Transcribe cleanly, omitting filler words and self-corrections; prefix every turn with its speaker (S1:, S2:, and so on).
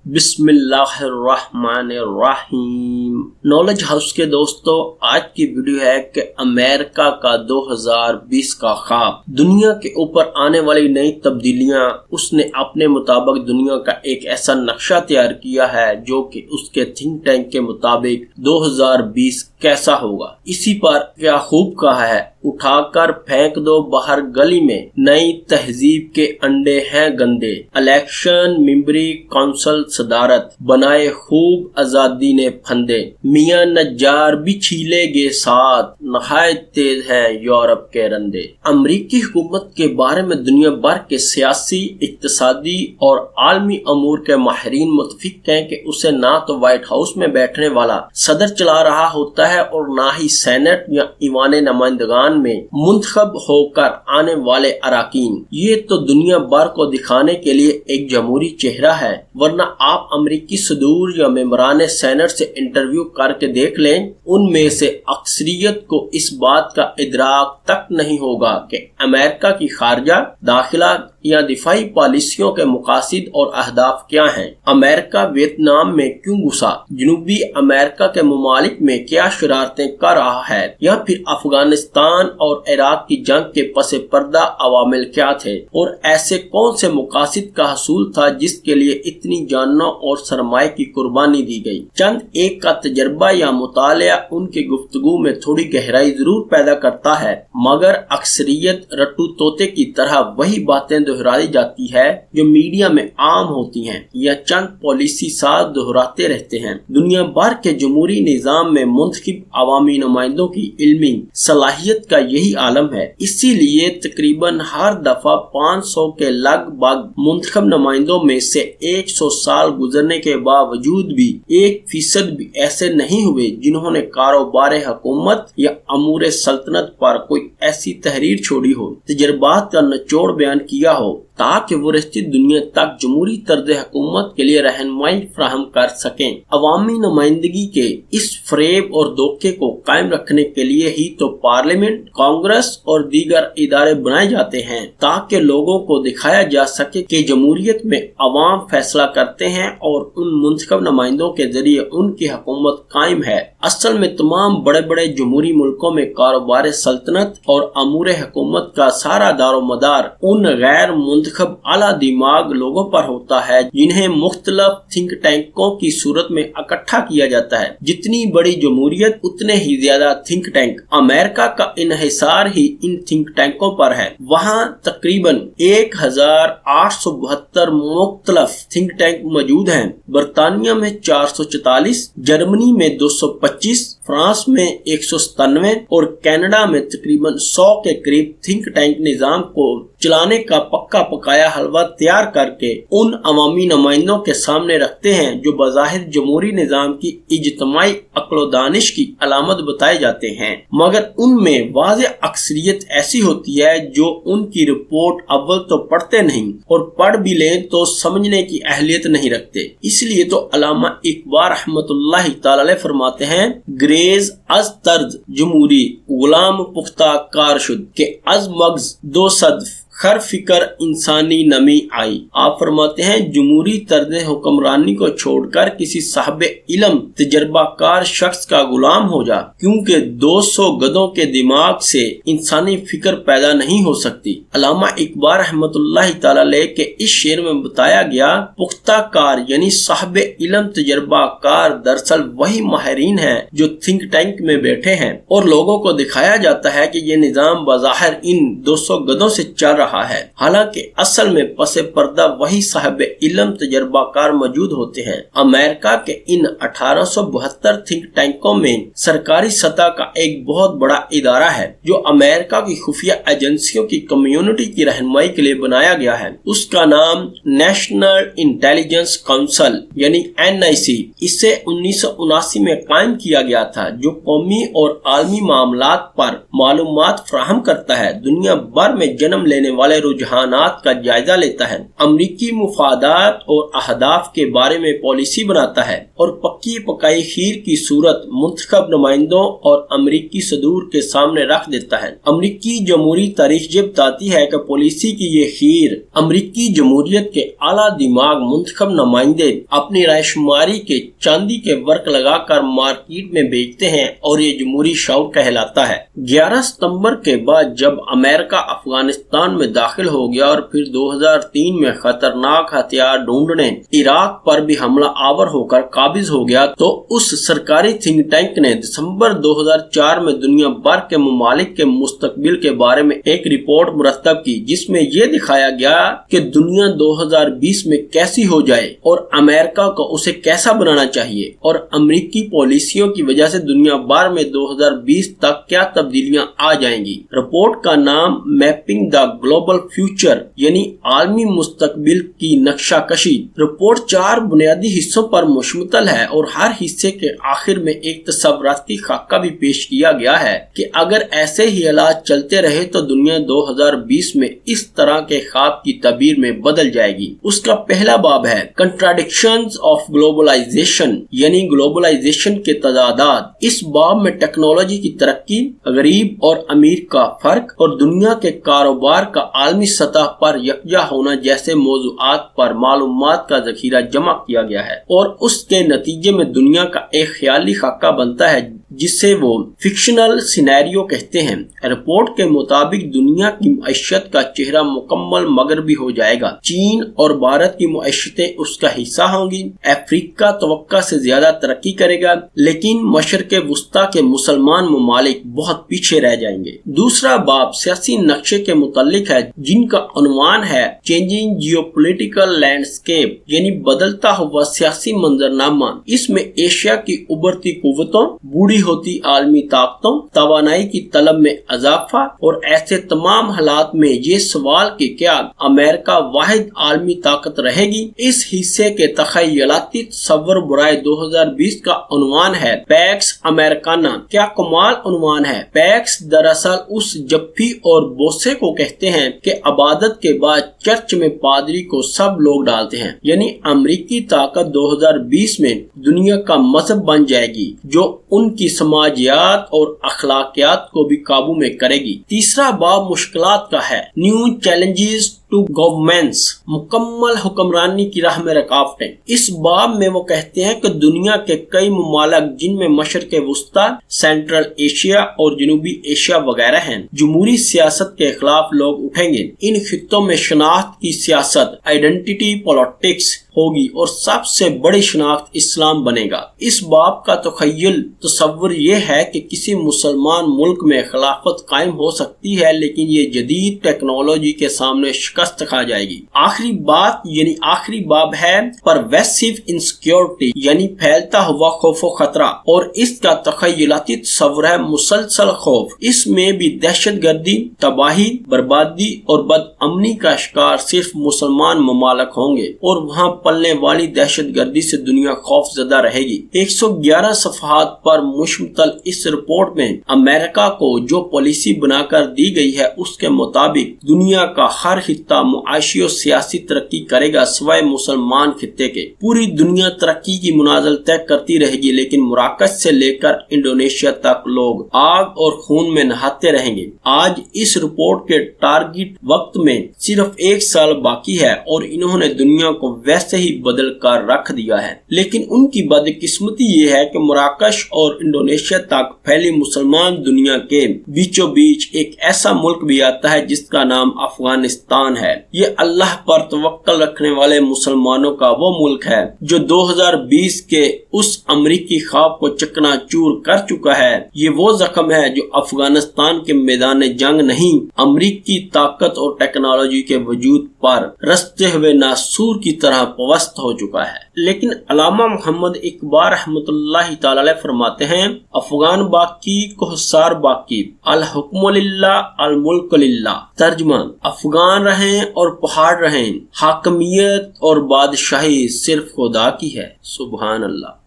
S1: بسم اللہ الرحمن الرحیم۔ نالج ہاؤس کے دوستو، آج کی ویڈیو ہے کہ امریکہ کا 2020 کا خواب، دنیا کے اوپر آنے والی نئی تبدیلیاں۔ اس نے اپنے مطابق دنیا کا ایک ایسا نقشہ تیار کیا ہے جو کہ اس کے تھنک ٹینک کے مطابق 2020 کیسا ہوگا۔ اسی پر کیا خوب کہا ہے، اٹھا کر پھینک دو باہر گلی میں، نئی تہذیب کے انڈے ہیں گندے۔ الیکشن ممبری کونسل صدارت، بنائے خوب آزادی نے پھندے۔ میاں نجار بھی چھیلے گے ساتھ، نہایت تیز ہیں یورپ کے رندے۔ امریکی حکومت کے بارے میں دنیا بھر کے سیاسی، اقتصادی اور عالمی امور کے ماہرین متفق ہیں کہ اسے نہ تو وائٹ ہاؤس میں بیٹھنے والا صدر چلا رہا ہوتا ہے اور نہ ہی سینٹ یا ایوان نمائندگان میں منتخب ہو کر آنے والے اراکین۔ یہ تو دنیا بھر کو دکھانے کے لیے ایک جمہوری چہرہ ہے، ورنہ آپ امریکی صدور یا ممبران سینٹ سے انٹرویو کر کے دیکھ لیں، ان میں سے اکثریت کو اس بات کا ادراک تک نہیں ہوگا کہ امریکہ کی خارجہ، داخلہ یا دفاعی پالیسیوں کے مقاصد اور اہداف کیا ہیں۔ امریکہ ویتنام میں کیوں گھسا، جنوبی امریکہ کے ممالک میں کیا شرارتیں کر رہا ہے، یا پھر افغانستان اور عراق کی جنگ کے پس پردہ عوامل کیا تھے، اور ایسے کون سے مقاصد کا حصول تھا جس کے لیے اتنی جانوں اور سرمائے کی قربانی دی گئی۔ چند ایک کا تجربہ یا مطالعہ ان کی گفتگو میں تھوڑی گہرائی ضرور پیدا کرتا ہے، مگر اکثریت رٹو طوطے کی طرح وہی باتیں دہرائی جاتی ہے جو میڈیا میں عام ہوتی ہیں یا چند پالیسی ساز دہراتے رہتے ہیں۔ دنیا بھر کے جمہوری نظام میں منتخب عوامی نمائندوں کی علمی صلاحیت کا یہی عالم ہے، اسی لیے تقریباً ہر دفعہ 500 کے لگ بھگ منتخب نمائندوں میں سے 100 سال گزرنے کے باوجود بھی 1% بھی ایسے نہیں ہوئے جنہوں نے کاروبار حکومت یا امور سلطنت پر کوئی ایسی تحریر چھوڑی ہو، تجربات کا نچوڑ بیان کیا ہو، تاکہ وہ رشتی دنیا تک جمہوری طرز حکومت کے لیے رہنمائی فراہم کر سکیں۔ عوامی نمائندگی کے اس فریب اور دھوکے کو قائم رکھنے کے لیے ہی تو پارلیمنٹ، کانگریس اور دیگر ادارے بنائے جاتے ہیں، تاکہ لوگوں کو دکھایا جا سکے کہ جمہوریت میں عوام فیصلہ کرتے ہیں اور ان منتخب نمائندوں کے ذریعے ان کی حکومت قائم ہے۔ اصل میں تمام بڑے بڑے جمہوری ملکوں میں کاروبار سلطنت اور امور حکومت کا سارا دار و مدار ان غیر منتخب اعلیٰ دماغ لوگوں پر ہوتا ہے جنہیں مختلف تھنک ٹینکوں کی صورت میں اکٹھا کیا جاتا ہے۔ جتنی بڑی جمہوریت اتنے ہی زیادہ تھنک ٹینک۔ امریکہ کا انحصار ہی ان تھنک ٹینکوں پر ہے۔ وہاں تقریباً 1872 مختلف تھنک ٹینک موجود ہیں۔ برطانیہ میں 444، جرمنی میں 225، فرانس میں 197 اور کینیڈا میں تقریباً 100 کے قریب تھنک ٹینک نظام کو چلانے کا پکا پکایا حلوہ تیار کر کے ان عوامی نمائندوں کے سامنے رکھتے ہیں جو بظاہر جمہوری نظام کی اجتماعی عقل و دانش کی علامت بتائے جاتے ہیں، مگر ان میں واضح اکثریت ایسی ہوتی ہے جو ان کی رپورٹ اول تو پڑھتے نہیں اور پڑھ بھی لیں تو سمجھنے کی اہلیت نہیں رکھتے۔ اس لیے تو علامہ اقبال رحمۃ اللہ تعالی علیہ فرماتے ہیں، گریز از طرز جمہوری غلام پختہ کار شد، کہ از مغز دو صدف خر فکر انسانی نمی آئی۔ آپ فرماتے ہیں جمہوری طرز حکمرانی کو چھوڑ کر کسی صاحب علم تجربہ کار شخص کا غلام ہو جا، کیونکہ 200 گدھوں کے دماغ سے انسانی فکر پیدا نہیں ہو سکتی۔ علامہ اقبال رحمۃ اللہ تعالی علیہ کے اس شعر میں بتایا گیا پختہ کار یعنی صاحب علم تجربہ کار دراصل وہی ماہرین ہیں جو تھنک ٹینک میں بیٹھے ہیں، اور لوگوں کو دکھایا جاتا ہے کہ یہ نظام بظاہر ان 200 گدھوں سے چل رہا ہے، حالانکہ اصل میں پس پردہ وہی صاحب علم تجربہ کار موجود ہوتے ہیں۔ امریکہ کے ان 1872 تھنک ٹینکوں میں سرکاری سطح کا ایک بہت بڑا ادارہ ہے جو امریکہ کی خفیہ ایجنسیوں کی کمیونٹی کی رہنمائی کے لیے بنایا گیا ہے۔ اس کا نام نیشنل انٹیلیجنس کونسل یعنی NIC، اسے 1979 میں قائم کیا گیا تھا، جو قومی اور عالمی معاملات پر معلومات فراہم کرتا ہے۔ دنیا بھر میں جنم لینے والے رجحانات کا جائزہ لیتا ہے، امریکی مفادات اور اہداف کے بارے میں پالیسی بناتا ہے اور پکی پکائی کھیر کی صورت منتخب نمائندوں اور امریکی صدور کے سامنے رکھ دیتا ہے۔ امریکی جمہوری تاریخ یہ بتاتی ہے کہ پالیسی کی یہ کھیر امریکی جمہوریت کے اعلیٰ دماغ منتخب نمائندے اپنی رائے شماری کے چاندی کے ورق لگا کر مارکیٹ میں بیچتے ہیں اور یہ جمہوری شعور کہلاتا ہے۔ 11 ستمبر کے بعد جب امریکہ افغانستان میں داخل ہو گیا اور پھر 2003 میں خطرناک ہتھیار ڈھونڈنے عراق پر بھی حملہ آور ہو کر قابض ہو گیا، تو اس سرکاری تھنک ٹینک نے دسمبر 2004 میں دنیا بھر کے ممالک کے مستقبل کے بارے میں ایک رپورٹ مرتب کی، جس میں یہ دکھایا گیا کہ دنیا 2020 میں کیسی ہو جائے اور امریکہ کو اسے کیسا بنانا چاہیے، اور امریکی پالیسیوں کی وجہ سے دنیا بھر میں 2020 تک کیا تبدیلیاں آ جائیں گی۔ رپورٹ کا نام میپنگ دا گلوبل فیوچر یعنی عالمی مستقبل کی نقشہ کشی۔ رپورٹ 4 بنیادی حصوں پر مشتمل ہے اور ہر حصے کے آخر میں ایک تصوراتی خاکہ بھی پیش کیا گیا ہے کہ اگر ایسے ہی حالات چلتے رہے تو دنیا 2020 میں اس طرح کے خواب کی تعبیر میں بدل جائے گی۔ اس کا پہلا باب ہے کنٹراڈکشنز آف گلوبلائزیشن یعنی گلوبلائزیشن کے تضادات۔ اس باب میں ٹیکنالوجی کی ترقی، غریب اور امیر کا فرق اور دنیا کے کاروبار کا عالمی سطح پر یکجا ہونا جیسے موضوعات پر معلومات کا ذخیرہ جمع کیا گیا ہے، اور اس کے نتیجے میں دنیا کا ایک خیالی خاکہ بنتا ہے جسے وہ فکشنل سینیریو کہتے ہیں۔ رپورٹ کے مطابق دنیا کی معیشت کا چہرہ مکمل مغربی ہو جائے گا، چین اور بھارت کی معیشتیں اس کا حصہ ہوں گی، افریقہ توقع سے زیادہ ترقی کرے گا، لیکن مشرق وسطی کے مسلمان ممالک بہت پیچھے رہ جائیں گے۔ دوسرا باب سیاسی نقشے کے متعلق ہے، جن کا عنوان ہے چینجنگ جیو پولیٹیکل لینڈسکیپ یعنی بدلتا ہوا سیاسی منظرنامہ۔ اس میں ایشیا کی ابھرتی قوتوں، بوڑھی ہوتی عالمی طاقتوں، توانائی کی طلب میں اضافہ اور ایسے تمام حالات میں یہ سوال کہ کیا امریکہ واحد عالمی طاقت رہے گی۔ اس حصے کے تخیلاتی تصور برائے 2020 کا عنوان ہے پیکس امریکانا۔ کیا کمال عنوان ہے۔ پیکس دراصل اس جپھی اور بوسے کو کہتے ہیں کہ عبادت کے بعد چرچ میں پادری کو سب لوگ ڈالتے ہیں، یعنی امریکی طاقت 2020 میں دنیا کا مذہب بن جائے گی جو ان کی سماجیات اور اخلاقیات کو بھی قابو میں کرے گی۔ تیسرا باب مشکلات کا ہے، نیو چیلنجز ٹو گورنمنٹس، مکمل حکمرانی کی راہ میں رکاوٹیں۔ اس باب میں وہ کہتے ہیں کہ دنیا کے کئی ممالک جن میں مشرق وسطی، سینٹرل ایشیا اور جنوبی ایشیا وغیرہ ہیں، جمہوری سیاست کے خلاف لوگ اٹھیں گے۔ ان خطوں میں شناخت کی سیاست، آئیڈینٹی پالیٹکس ہوگی اور سب سے بڑی شناخت اسلام بنے گا۔ اس باب کا تصور یہ ہے کہ کسی مسلمان ملک میں خلافت قائم ہو سکتی ہے، لیکن یہ جدید ٹیکنالوجی کے سامنے شکست کھا جائے گی۔ آخری باب ہے پرویسیو انسیکیورٹی یعنی پھیلتا ہوا خوف و خطرہ، اور اس کا تخیلاتی تصور ہے مسلسل خوف۔ اس میں بھی دہشت گردی، تباہی، بربادی اور بد امنی کا شکار صرف مسلمان ممالک ہوں گے، اور وہاں پلنے والی دہشت گردی سے دنیا خوف زدہ رہے گی۔ 111 صفحات پر مشتمل اس رپورٹ میں امریکہ کو جو پالیسی بنا کر دی گئی ہے اس کے مطابق دنیا کا ہر خطہ معاشی اور سیاسی ترقی کرے گا سوائے مسلمان خطے کے۔ پوری دنیا ترقی کی منازل طے کرتی رہے گی، لیکن مراکش سے لے کر انڈونیشیا تک لوگ آگ اور خون میں نہاتے رہیں گے۔ آج اس رپورٹ کے ٹارگٹ وقت میں صرف 1 سال باقی ہے اور انہوں نے دنیا کو ویسے ہی بدل کر رکھ دیا ہے، لیکن ان کی بدقسمتی یہ ہے کہ مراکش اور انڈونیشیا تک پھیلی مسلمان دنیا کے بیچوں بیچ ایک ایسا ملک بھی آتا ہے جس کا نام افغانستان ہے۔ یہ اللہ پر توکل رکھنے والے مسلمانوں کا وہ ملک ہے جو 2020 کے اس امریکی خواب کو چکنا چور کر چکا ہے۔ یہ وہ زخم ہے جو افغانستان کے میدان جنگ نہیں، امریکی طاقت اور ٹیکنالوجی کے وجود پر رستے ہوئے ناسور کی طرح پوست ہو چکا ہے۔ لیکن علامہ محمد اقبال رحمۃ اللہ تعالی علیہ فرماتے ہیں، افغان باقی کوہسار باقی، الحکم للہ الملک للہ۔ ترجمہ، افغان رہیں اور پہاڑ رہیں، حاکمیت اور بادشاہی صرف خدا کی ہے۔ سبحان اللہ۔